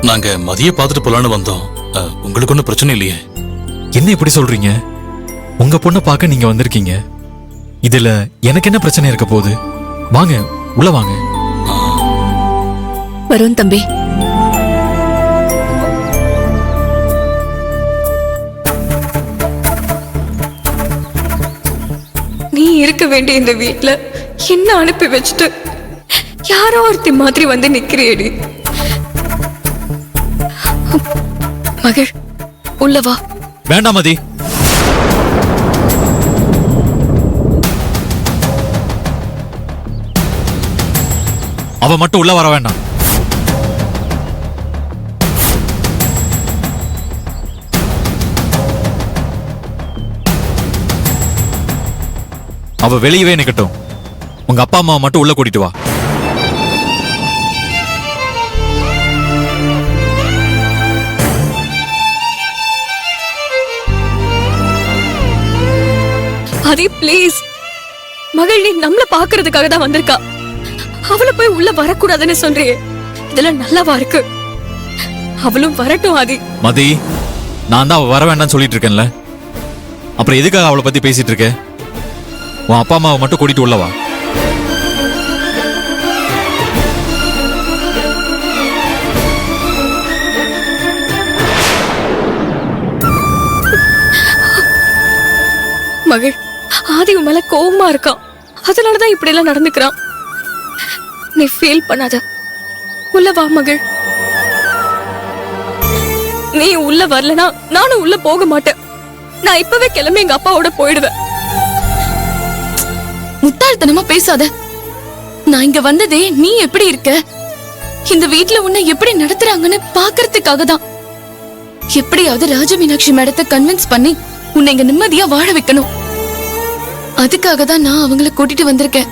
நாங்க மதிய பார்த்துட்டு போலான்னு வந்தோம். உங்களுக்கு ஒன்றும் பிரச்சனை இல்லையே? என்ன இப்படி சொல்றீங்க? உங்க பொண்ணை பார்க்க நீங்க வந்திருக்கீங்க. இதுல எனக்கு என்ன பிரச்சனை இருக்க போகுது? வாங்க, உள்ள வாங்க. வருண் தம்பி, நீ இருக்க வேண்டிய இந்த வீட்ல என்ன அனுப்பி வச்சுட்டு யாரோ ஒருத்தி மாதிரி வந்து நிக்கிறியடி. மகள், உள்ள வா. வேண்டாம் மதி. அவ மட்டும் உள்ள வர வேண்டாம். அவ வெளியவே நிக்கட்டும். உங்க அப்பா அம்மாவை மட்டும் உள்ள கூட்டிட்டு வா. அதே ப்ளீஸ், மகள் நீ நம்மள பாக்குறதுக்காக தான் வந்திருக்கா. அவளை போய் உள்ள வரக்கூடாதுன்னு சொல்றியே, இதெல்லாம் நல்லாவா இருக்கு? அவளும் வரட்டும் ஆதி. மதி, நான் தான் அவ வர வேண்டாம்னு சொல்லிட்டு இருக்கேன்ல, அப்புறம் எதுக்காக அவளை பத்தி பேசிட்டு இருக்க? உன் அப்பா அம்மாவை மட்டும் கூட்டிட்டு உள்ள வா. மகள், ஆதி உன் மேல கோவமா இருக்கான். அதனாலதான் இப்படி எல்லாம் நடந்துக்கிறான். நீ ஃபீல் பண்ணாத, உள்ள வா மகள். நீ உள்ள வரலனா நானும் உள்ள போக மாட்டேன். நான் இப்பவே கிளம்பி எங்க அப்பாவோட போயிடுவேன். முட்டாள்தனமா பேசாத. நான் இங்க வந்ததே நீ எப்படி இருக்க, இந்த வீட்ல உன்னை எப்படி நடத்துறாங்கன்னு பாக்குறதுக்காக தான். எப்படியாவது ராஜமீனாட்சி மேடத்தை கன்வின்ஸ் பண்ணி உன்னை இங்க நிம்மதியா வாழ வைக்கணும். அதுக்காக தான் நான் அவங்கள கூட்டிட்டு வந்திருக்கேன்.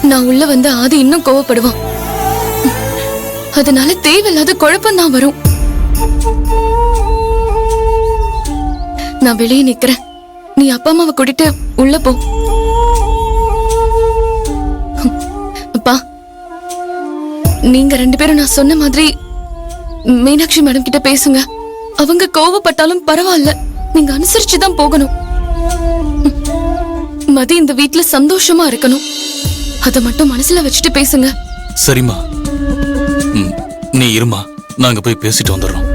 நான் உள்ள வந்து ஆதி இன்னும் கோவப்படுவான். அதனால தேவையில்லாத குழப்பம் தான் வரும். நான் வெளியே நிக்கிறேன். நீ அப்பா அம்மாவை கூட்டிட்டு உள்ள போ. அப்பா, நீங்க 2 பேரும் நான் சொன்ன மாதிரி மீனாட்சி மேடம் கிட்ட பேசுங்க. அவங்க கோவப்பட்டாலும் பரவாயில்ல, நீங்க அனுசரிச்சுதான் போகணும். மதி இந்த வீட்ல சந்தோஷமா இருக்கணும். அத மட்டும் மனசுல வச்சுட்டு பேசுங்க. சரிம்மா, நீ இருமா, நாங்க போய் பேசிட்டு வந்துடுறோம்.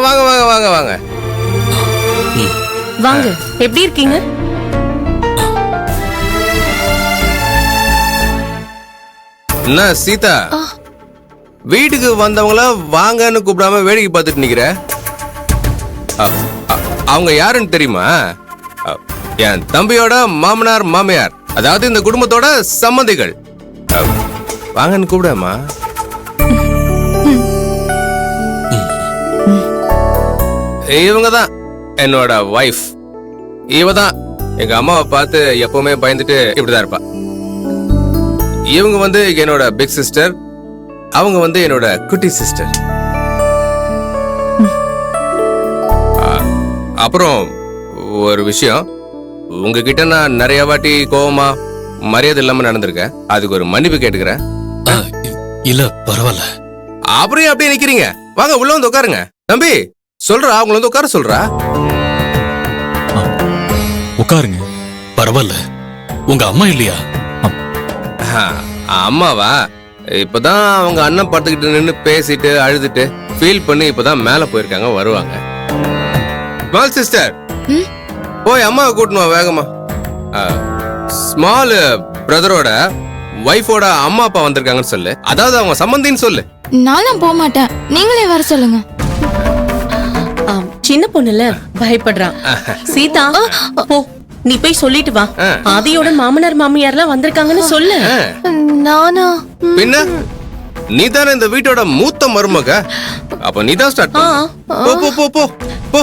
வாங்க வாங்க வாங்க வாங்க வாங்க. எப்படி இருக்கீங்க? என்ன சீதா, வீட்டுக்கு வந்தவங்கள வாங்கன்னு கூப்பிடாம வேடிக்கை பார்த்துட்டு நிக்கிற? அவங்க யாருன்னு தெரியுமா? என் தம்பியோட மாமனார் மாமியார், அதாவது இந்த குடும்பத்தோட சம்மந்திகள். வாங்கன்னு கூப்பிடாமா? இவங்க தான் என்னோட வைஃப். இவ தான் எங்க அம்மாவை பார்த்து எப்பவுமே பயந்துட்டு இப்படிதான் இருப்பா. இவங்க வந்து என்னோட பிக் சிஸ்டர், அவங்க வந்து என்னோட குட்டி சிஸ்டர். அப்புறம் ஒரு விஷயம், உங்ககிட்ட நான் நிறைய வாட்டி கோவமா மரியாதை இல்லாம நடந்திருக்கேன். அதுக்கு ஒரு மன்னிப்பு கேட்டுக்கிறேன். இல்ல பரவாயில்ல. அப்புறம் அப்படியே நிக்கிறீங்க, வாங்க உள்ள வந்து உட்காருங்க. தம்பி சொல்றா, அவங்கள வந்து உட்கார சொல்றா. உட்காருங்க. பரவாயில்ல, உங்க அம்மா இல்லையா? அம்மாவா? இப்பதான் அவங்க அண்ணன் படுத்துக்கிட்டு நின்று பேசிட்டு அழுதுட்டு ஃபீல் பண்ணி இப்பதான் மேல போயிருக்காங்க, வருவாங்க. ஸ்மால் சிஸ்டர், போய் அம்மாவை கூட்டணும் வேகமா. ஸ்மால் பிரதரோட வைஃபோட அம்மா அப்பா வந்திருக்காங்கன்னு சொல்லு, அதாவது அவங்க சம்பந்தின்னு சொல்லு. நானும் போக மாட்டேன், நீங்களே வர சொல்லுங்க. சின்ன பொண்ணுல பயப்படுறான். சீதா போ, நீ போய் சொல்லிட்டு வா. ஆதியோட மாமனார் மாமியார்லாம் வந்திருக்காங்கன்னு சொல்லு. நானா? பின்ன நீதானே இந்த வீட்டோட மூத்த மருமக. அப்ப நீதான் ஸ்டார்ட் பண்ணு. போ போ போ போ போ.